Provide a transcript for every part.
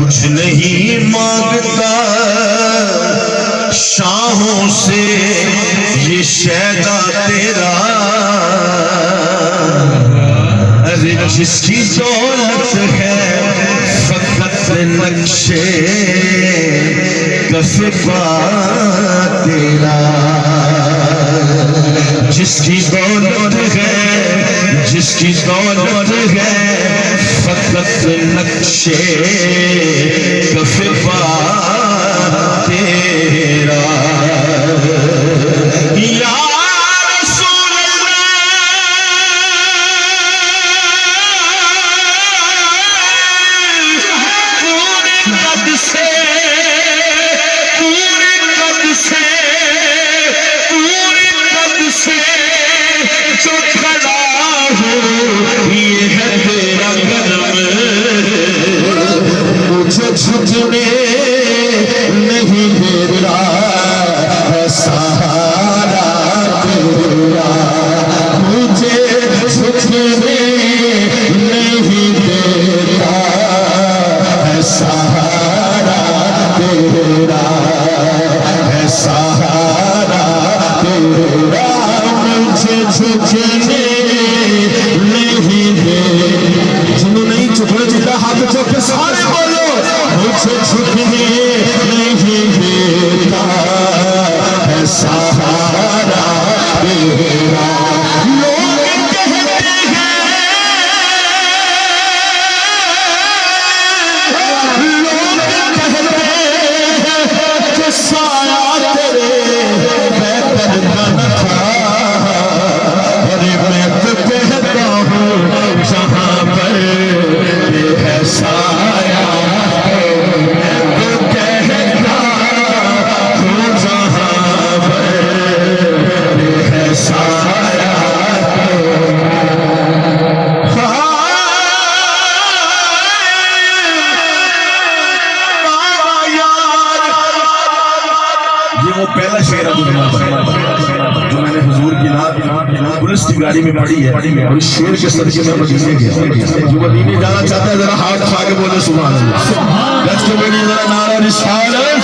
कुछ नहीं मांगता शाहों से ये शैदा तेरा। अरे जिसकी दौलत है फकत नक्शे कफ़ा तेरा। जिसकी दौलत है, जिसकी दौलत है फकत नक्शे कफ़ा तेरा। या रसूल अल्लाह, पूरे कद से, पूरे कद से, पूरे कद से जो खड़ा हो ये है तेरा करम। मुझे झुकने नहीं देता है सहारा तेरा। मुझे झुकने नहीं देता है सहारा तेरा, है सहारा तेरा। मुझे झुकने नहीं दे। जिन्होंने नहीं झुकने देता हाथ उठा के सारे बोलो, मुझे झुकने नहीं देता है सहारा तेरा। लोग कहते हैं, लोग कहते हैं कि साया तेरे बेहतर न था। अरे मैं तो कहता हूँ जहाँ पर ये है साया, मैं तो कहता हूँ जहाँ पर ये है साया। ये वो पहला शेर है जो मैंने हुजूर की नात पुलिस की गाड़ी में पढ़ी है, और इस शेर के सदके में मदीने गया। जो मदीने जाना चाहता है जरा हाथ उठा के बोले सुभान अल्लाह। गज के बोलिए जरा नारा रिसालत।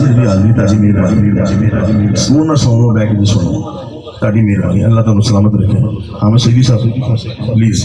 मिनट की हाजरी ताजी मेहरबानी सुन ना सुन लो बैठ के सुनो ताड़ी मेहरबानी अल्लाह तुहानू सलामत रखे। हाँ मैं सही साहब प्लीज